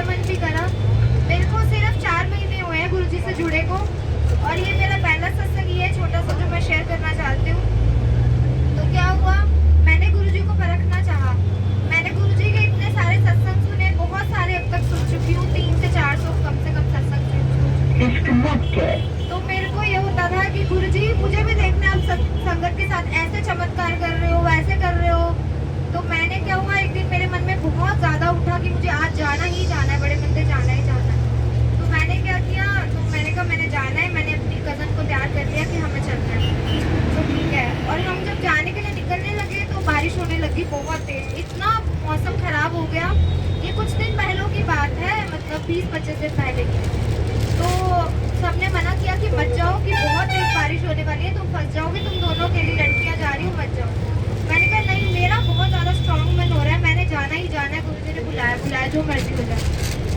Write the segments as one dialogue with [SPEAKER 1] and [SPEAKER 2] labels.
[SPEAKER 1] मेरा मन भी करा। मेरे को सिर्फ 4 महीने हुए हैं गुरुजी से जुड़े को, और ये मेरा पहला सत्संग ही है छोटा सा जो मैं शेयर करना चाहती हूँ। तो क्या हुआ, मैंने गुरुजी को परखना चाहा। मैंने गुरुजी के इतने सारे सत्संग सुने, बहुत सारे अब तक सुन चुकी हूँ, 300 से 400 कम से कम सत्संग सुन चुकी हूँ। तो मेरे को ये होता था कि गुरुजी मुझे भी देखना, आप संगत के साथ ऐसे चमत्कार कर रहे हो, वैसे कर रहे हो। तो मैंने क्या हुआ, एक दिन मेरे मन में बहुत ज्यादा उठा कि मुझे आज जाना ही जाना है, बड़े मंदिर जाना ही जाना है। तो मैंने क्या किया, तो मैंने कहा मैंने जाना है। मैंने अपनी कजन को तैयार कर लिया कि हमें चलना है। तो ठीक है, और हम जब जाने के लिए निकलने लगे तो बारिश होने लगी बहुत तेज, इतना मौसम खराब हो गया। ये कुछ दिन पहले की बात है, मतलब 20-25 दिन पहले की। तो सबने मना किया कि मत जाओ, कि बहुत तेज बारिश होने वाली है, तुम फंस जाओगे, तुम दोनों अकेली लड़कियां जा रही हो, मत जाओ। मैंने कहा नहीं, मेरा बहुत ज़्यादा स्ट्रॉन्ग मन हो रहा है, मैंने जाना ही जाना है, गुरुजी ने बुलाया जो मर्जी हो जाए।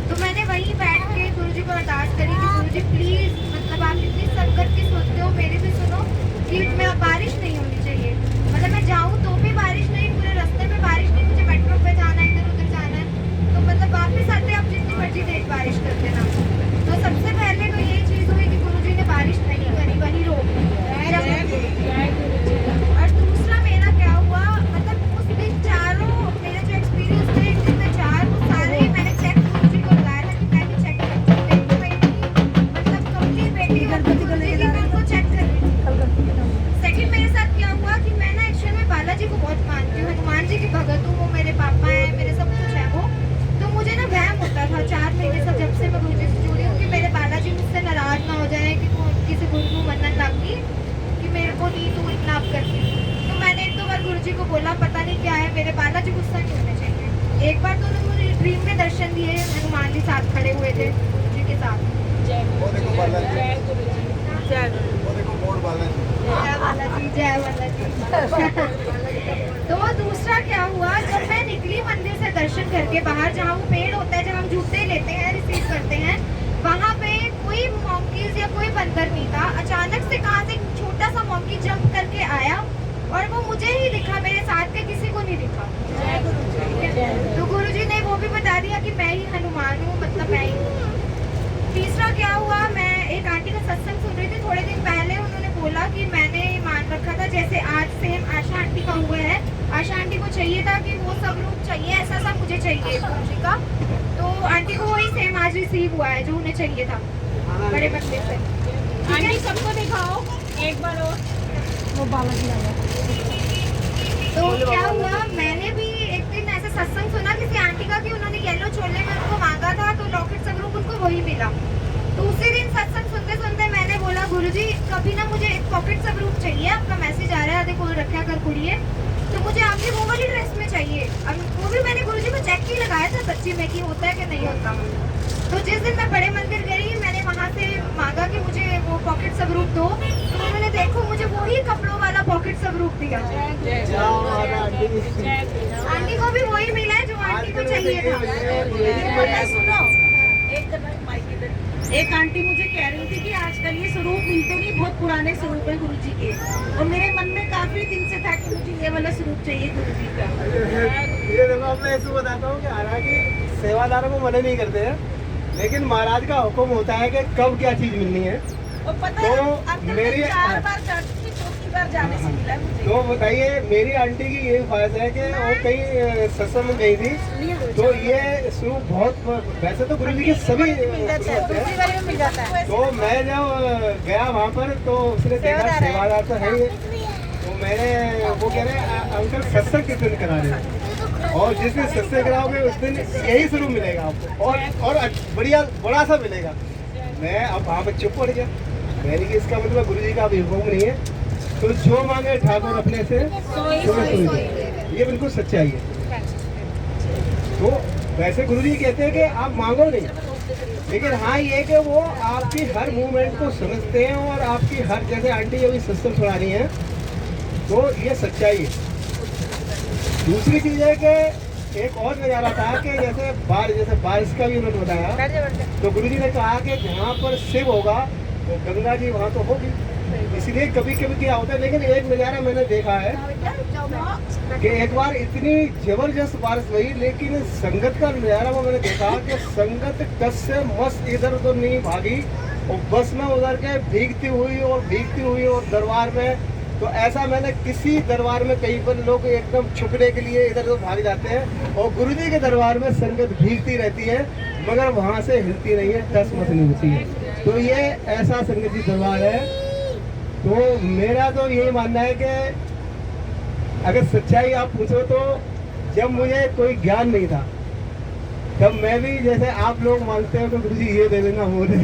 [SPEAKER 1] तो मैंने वहीं बैठ के गुरुजी को अरदास करी कि गुरुजी प्लीज़, मतलब आप इतनी संकट की सुनते हो, मेरी भी सुनो कि मैं बारिश नहीं होनी चाहिए। मतलब मैं जाऊँ तो भी बारिश नहीं, पूरे रास्ते में बारिश नहीं, मुझे मेट्रो पे जाना है, इधर उधर जाना है। तो मतलब वापस आते आप जितनी मर्जी तेज बारिश कर देना। तो सबसे पहले तो यही चीज़ हुई कि गुरुजी ने बारिश नहीं करी, वहीं रोक दी। और दूसरा मेरा क्या हुआ, मतलब उस दिन चारों मेरे जो एक्सपीरियंस थे, एक दिन में 4 वो सारे मैंने चेक गुरुजी को लगाया था कि मैं भी चेक करूँ। मतलब कंप्लीट बेटी गुरुजी की मैं उनको चेक कर रही हूँ। सेकंड मेरे साथ क्या हुआ कि मैं ना एक्चुअल में बालाजी को बहुत मानती हूँ, हनुमान जी की भगत हूँ, वो मेरे पापा है, मेरे सब कुछ है वो। तो मुझे ना वहम होता था 4 महीने से, जब से मैं गुरुजी से जुड़ी हूँ, कि मेरे बालाजी मुझसे नाराज ना हो जाए, कि वो किसी गुरु को मन्नत लागी कि मेरे को नहीं तू इतना आप करती। तो मैंने 1-2 बार गुरुजी को बोला, पता नहीं क्या है, मेरे बालाजी गुस्सा नहीं होने चाहिए। एक बार तो उन्होंने मुझे ड्रीम में दर्शन दिए, हनुमान जी साथ खड़े हुए थे गुरुजी के साथ। जय बालाजी, जय बालाजी। तो दूसरा क्या हुआ, जब मैं निकली मंदिर से दर्शन करके बाहर, जहाँ वो पेड़ होता है जहाँ हम जूते लेते हैं, रिसीव करते हैं, वहाँ पे कोई मॉन्कीज या कोई बंदर नहीं था। अचानक से कहाँ से एक छोटा सा मॉन्की जंप करके आया और वो मुझे ही दिखा, मेरे साथ के किसी को नहीं दिखा। तो गुरुजी ने वो भी बता दिया कि मैं ही हनुमान हूँ, मतलब मैं ही हूँ। तीसरा क्या हुआ, मैं एक आंटी का सत्संग सुन रही थी थोड़े दिन पहले, उन्होंने बोला कि मैंने मान रखा था जैसे आज सेम आशा आंटी का हुआ है। आशा आंटी को चाहिए था कि वो सब रूप चाहिए, ऐसा सब मुझे चाहिए गुरुजी का। तो आंटी को वही सेम आज रिसीव हुआ है जो उन्हें चाहिए था बड़े मंदिर से।
[SPEAKER 2] आंटी सबको दिखाओ एक बार और, वो बालाजी आ गया।
[SPEAKER 1] तो क्या हुआ, मैंने भी एक दिन ऐसे सत्संग सुना किसी आंटी का कि उन्होंने येलो छोले में उनको मांगा था, तो लॉकेट स्वरूप उनको वही मिला। तो उसी दिन सत्संग सुनते सुनते मैंने बोला गुरुजी कभी ना मुझे एक पॉकेट स्वरूप चाहिए, आपका मैसेज आ रहा है, देखो रखा कर कुड़िए, तो मुझे आपकी वो वाली ड्रेस में चाहिए। अब वो भी मैंने गुरुजी को चेक ही लगाया था सच्ची में कि होता है कि नहीं होता। तो जिस दिन मैं बड़े मंदिर गई, मैंने वहाँ से मांगा कि मुझे वो पॉकेट स्वरूप दो, तो उन्होंने देखो मुझे वही कपड़ों वाला पॉकेट स्वरूप दिया। आंटी को भी वही मिला है जो आंटी को चाहिए था।
[SPEAKER 2] सुनो, एक आंटी मुझे कह रही थी कि आजकल ये स्वरूप मिलते नहीं, बहुत पुराने स्वरूप है गुरुजी के, और मेरे मन में काफी दिन से था कि मुझे ये वाला स्वरूप चाहिए गुरुजी का।
[SPEAKER 3] ये देखो, अब मैं ऐसे बताता हूँ कि हालांकि सेवादारों को मना नहीं करते हैं, लेकिन महाराज का हुक्म होता है कि कब क्या चीज मिलनी है।
[SPEAKER 2] और पता
[SPEAKER 3] तो
[SPEAKER 2] है अब
[SPEAKER 3] मेरी
[SPEAKER 2] 4 बार जा चुकी, चौथी बार जाने से मिला मुझे।
[SPEAKER 3] तो बताइए, मेरी आंटी की ये ख्वाहिश है कि वो कहीं सत्संग में गई थी, तो ये स्वरूप बहुत, वैसे तो गुरु जी के सभी
[SPEAKER 2] मिल जाता है, दूसरी वाले में मिल जाता है।
[SPEAKER 3] तो मैं जब गया वहाँ पर तो उसने देखा सेवादार तो है ही, तो मैंने वो कह रहे अंकल सत्संग किस दिन करा रहे हैं, और जिस दिन सत्संग कराओगे उस दिन यही स्वरूप मिलेगा आपको, और बढ़िया बड़ा सा मिलेगा। मैं अब वहाँ पर चुप पड़ गया, मैंने कि इसका मतलब गुरु जी का अभी हुक्म नहीं है, तो जो मांगे ठाकुर अपने से ये बिल्कुल सच्चाई है। तो वैसे गुरु जी कहते हैं कि आप मांगो नहीं, लेकिन हाँ ये कि वो आपकी हर मूवमेंट को समझते हैं, और आपकी हर, जैसे आंटी अभी सत्संग सुना रही है, तो ये सच्चाई है। दूसरी चीज है कि एक और नज़ारा था कि जैसे बारिश का भी उन्होंने बताया, तो गुरु जी ने कहा कि जहाँ पर शिव होगा तो गंगा जी वहाँ तो होगी, इसलिए कभी कभी क्या होता है। लेकिन एक नज़ारा मैंने देखा है कि एक बार इतनी जबरदस्त बारिश हुई, लेकिन संगत का नजारा वो मैंने देखा कि संगत टस से मस्त इधर उधर नहीं भागी और बस में उधर के भीगती हुई और दरबार में, तो ऐसा मैंने किसी दरबार में कहीं पर लोग एकदम छुपने के लिए इधर उधर भाग जाते हैं और गुरुजी के दरबार में संगत भीगती रहती है मगर वहाँ से हिलती नहीं है, टस मस नहीं होती है। तो ये ऐसा संगत जी दरबार है। तो मेरा तो यही मानना है कि अगर सच्चाई आप पूछो तो जब मुझे कोई ज्ञान नहीं था तब मैं भी जैसे आप लोग मांगते हो कि गुरु जी ये दे देना वो दे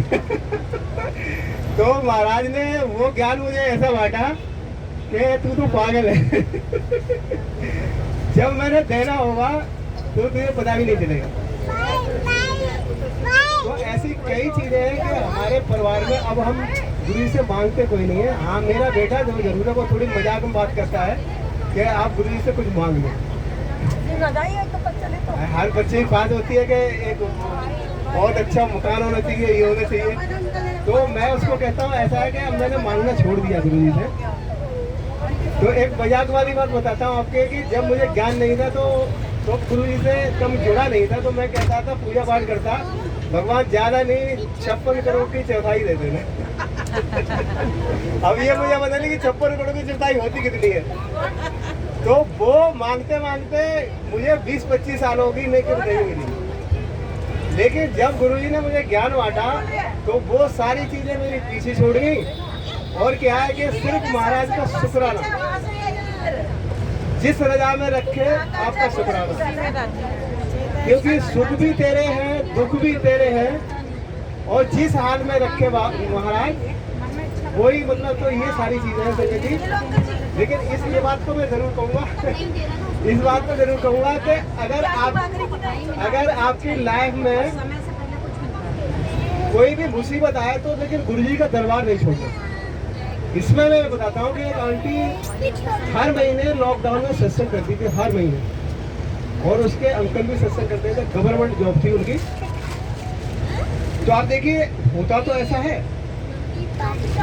[SPEAKER 3] तो महाराज ने वो ज्ञान मुझे ऐसा बांटा कि तू तो पागल है जब मैंने देना होगा तो तुझे पता भी नहीं चलेगा। तो ऐसी कई चीजें हैं कि हमारे परिवार में अब हम गुरु से मांगते कोई नहीं है। हाँ, मेरा बेटा जो जरूर है वो थोड़ी मजाक में बात करता है कि आप गुरु जी से कुछ मांग लो। हर बच्चे की बात होती है कि एक बहुत अच्छा मकान होना चाहिए, ये होना चाहिए। तो मैं उसको कहता हूँ ऐसा है कि अब मैंने मांगना छोड़ दिया गुरु जी से। तो एक मजाक वाली बात बताता हूँ आपके कि जब मुझे ज्ञान नहीं था तो गुरु जी से कम जुड़ा नहीं था, तो मैं कहता था पूजा पाठ करता, भगवान ज्यादा नहीं 56 करोड़ की चौथाई दे देना अब ये मुझे पता नहीं कि 56 करोड़ की चौथाई होती कितनी है। तो वो मांगते मांगते मुझे 20-25 साल हो गई लेकिन नहीं मिली। लेकिन जब गुरुजी ने मुझे ज्ञान बांटा तो वो सारी चीजें मेरी पीछे छोड़ गई। और क्या है कि सिर्फ महाराज का शुक्राना, जिस रजा में रखे आपका शुक्राना, क्योंकि सुख भी तेरे हैं दुख भी तेरे हैं और जिस हाल में रखे महाराज वही, मतलब तो ये सारी चीजें हैं संजय जी। लेकिन ये बात को मैं जरूर कहूँगा इस बात को जरूर कहूँगा कि अगर आपकी लाइफ में कोई भी मुसीबत आए तो लेकिन गुरुजी का दरबार नहीं छोड़ो। इसमें मैं बताता हूँ कि एक आंटी हर महीने लॉकडाउन में सत्संग करती थी, हर महीने, और उसके अंकल भी सत्संग करते थे, गवर्नमेंट जॉब थी उनकी। तो आप देखिए होता तो ऐसा है,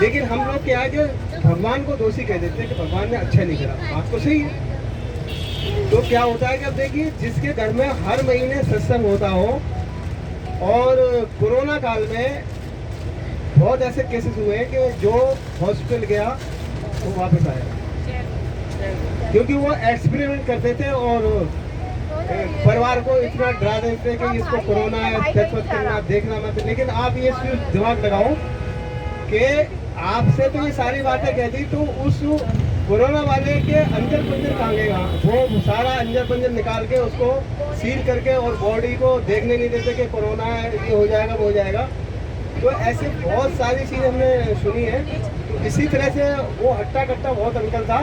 [SPEAKER 3] लेकिन हम लोग क्या है कि भगवान को दोषी कह देते हैं कि भगवान ने अच्छा नहीं करा। बात तो सही है। तो क्या होता है कि अब देखिए जिसके घर में हर महीने सत्संग होता हो, और कोरोना काल में बहुत ऐसे केसेस हुए हैं कि जो हॉस्पिटल गया वो वापस आया, क्योंकि वो एक्सपेरिमेंट करते थे और परिवार को इतना डरा देते कि इसको कोरोना है, टच मत करना, देखना मत। लेकिन आप ये दिमाग लगाओ कि आपसे तो ये सारी बातें कहती, तो उस कोरोना वाले के अंदर पंजर कहाँ गएगा? वो सारा अंदर पंजर निकाल के उसको सील करके और बॉडी को देखने नहीं देते कि कोरोना है, ये हो जाएगा वो हो जाएगा। तो ऐसे बहुत सारी चीज़ हमने सुनी है। तो इसी तरह से वो हट्टा कट्टा बहुत अंकल था,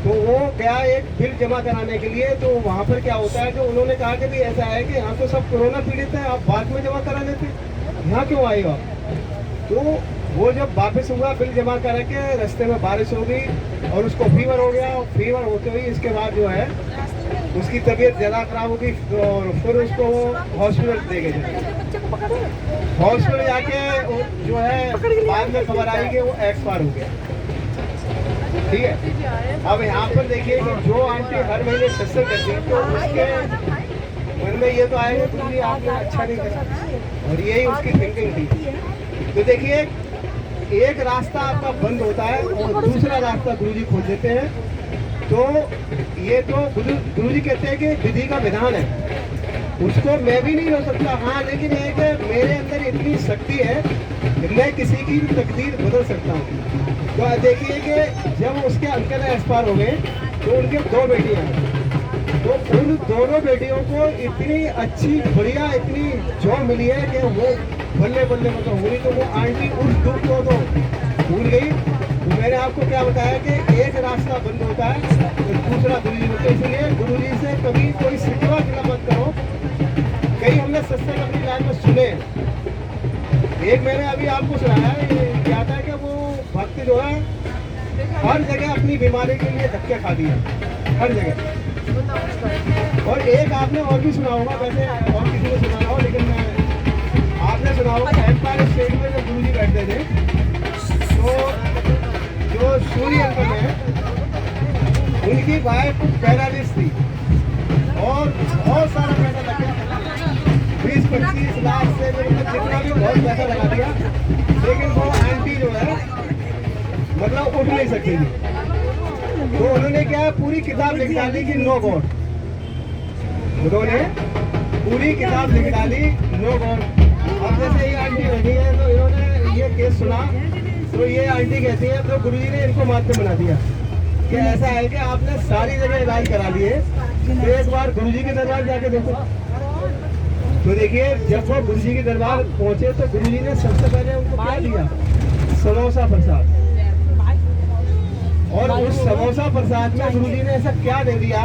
[SPEAKER 3] तो वो गया एक बिल जमा कराने के लिए। तो वहाँ पर क्या होता है कि उन्होंने कहा कि भाई ऐसा है कि यहाँ तो सब कोरोना पीड़ित है, आप बाद में जमा करा लेते, यहाँ क्यों आए आप? तो वो जब वापस हुआ बिल जमा करा के, रास्ते में बारिश हो गई और उसको फीवर हो गया, और फीवर होते हुए इसके बाद जो है उसकी तबीयत ज़्यादा खराब हो गई और फिर उसको हॉस्पिटल ले गए। हॉस्पिटल जाके जो है बाद में खबर आई कि वो एक्सपायर हो गया। ठीक है, अब यहाँ पर देखिए कि जो आंटी हर महीने सत्संग करती है तो उसके मन में ये तो आएगा कि आपने अच्छा नहीं करा, और यही उसकी थिंकिंग थी। तो देखिए एक रास्ता आपका बंद होता है और दूसरा रास्ता गुरुजी खोल देते हैं। तो ये तो गुरुजी कहते हैं कि विधि का विधान है, उसको मैं भी नहीं हो सकता। हाँ, लेकिन ये कि मेरे अंदर इतनी शक्ति है कि मैं किसी की भी तकदीर बदल सकता हूँ। तो देखिए कि जब उसके अंकल एक्सपायर हो गए तो उनके 2 बेटियाँ हैं, तो उन दोनों बेटियों को इतनी अच्छी बढ़िया इतनी जॉब मिली है कि वो बल्ले बल्ले मतलब हुई। तो वो आंटी उस दुख को तो भूल गई। तो मैंने आपको क्या बताया कि एक रास्ता बंद होता है तो दूसरा गुरुजी होता है। इसलिए गुरुजी से कभी कोई शिकवा मत करो। कई हमने सत्संग अपनी लाइन में सुने, एक मैंने अभी आपको सुनाया, क्या था कि वो भक्त जो है हर जगह अपनी बीमारी के लिए धक्के खा दिए, हर जगह। और एक आपने और भी सुना होगा, वैसे और किसी ने सुना हो, लेकिन आपने सुना होगा एम्पायर स्टेट में जब गुरुजी बैठते थे तो जो सूर्य अंकल है उनकी वाइफ पैरालिस थी और बहुत सारा पैसा लग गया, 20-25 लाख से मतलब जितना भी बहुत पैसा लगा दिया, लेकिन वो आंटी जो है मतलब उठ नहीं सकती थी। तो उन्होंने क्या पूरी किताब लिख डाली कि नो गॉड, उन्होंने पूरी किताब लिख डाली नो गॉड। अब जैसे ये आंटी बैठी है तो इन्होंने ये केस सुना, तो ये आंटी कहती है तो गुरुजी ने इनको माध्यम बना दिया कि ऐसा है कि आपने सारी जगह इलाज करा लिए, तो एक बार गुरुजी के दरबार जाके देखो। तो देखिए जब वो गुरुजी के दरबार पहुंचे तो गुरुजी ने सबसे पहले उनको क्या दिया, समोसा प्रसाद। और उस समोसा प्रसाद में गुरुजी ने ऐसा क्या दे दिया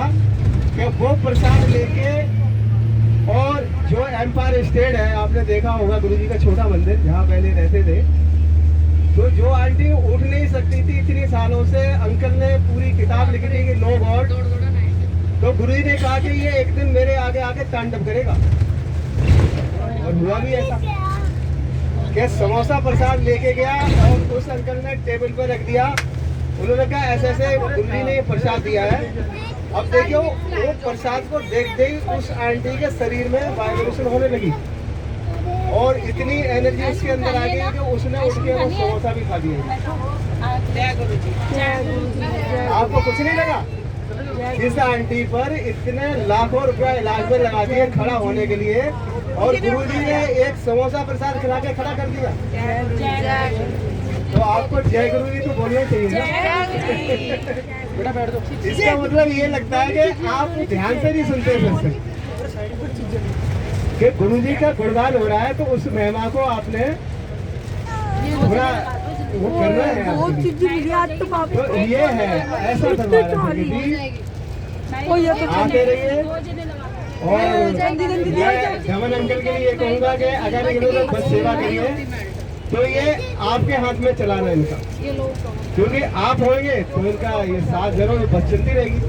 [SPEAKER 3] कि वो प्रसाद लेके, और जो एम्पायर स्टेट है आपने देखा होगा गुरुजी का छोटा मंदिर जहाँ पहले रहते थे, तो जो आंटी उठ नहीं सकती थी इतनी सालों से, अंकल ने पूरी किताब लिखी थी कि नो गॉड, तो गुरुजी ने कहा कि ये एक दिन मेरे आगे आके तांडव करेगा। और हुआ भी ऐसा कि समोसा प्रसाद लेके गया और उस अंकल ने टेबल पर रख दिया। उन्होंने कहा ऐसे ऐसे गुरुजी ने ये प्रसाद दिया है। अब देखियो वो प्रसाद को देखते ही उस आंटी के शरीर में वाइब्रेशन होने लगी और इतनी एनर्जी उसके अंदर आ गई कि उसने उठ के वो समोसा भी खा दिया। आपको कुछ नहीं लगा? इस आंटी पर इतने लाखों रुपया इलाज में लगा दिए खड़ा होने के लिए, और गुरुजी ने एक समोसा प्रसाद खिला के खड़ा कर दिया। तो आपको जय गुरुजी तो बोलना चाहिए ना। बेटा बैठ दो। इसका मतलब ये लगता है कि आप ध्यान से नहीं सुनते सत्संग, कि गुरुजी का गुणगान हो रहा है तो उस महिमा को आपने थोड़ा वो करना है। तो ये है ऐसा दरबार है, आते रहिए। और मैं धमन अंकल के लिए कहूँगा कि अगर इन्होंने बस सेवा करी है तो ये आपके हाथ में चलाना है इनका, क्योंकि आप होंगे तो इनका ये साथ जरूर बस चलती रहेगी,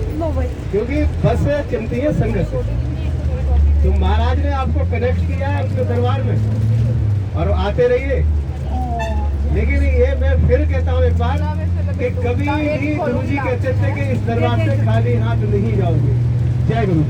[SPEAKER 3] क्योंकि बस चलती है संगत से। तो महाराज ने आपको कनेक्ट किया है अपने दरबार में और आते रहिए। लेकिन ये मैं फिर कहता हूँ एक बार कि कभी भी गुरुजी कहते थे कि इस दरबार से खाली हाथ नहीं जाओगे। जय गुरु।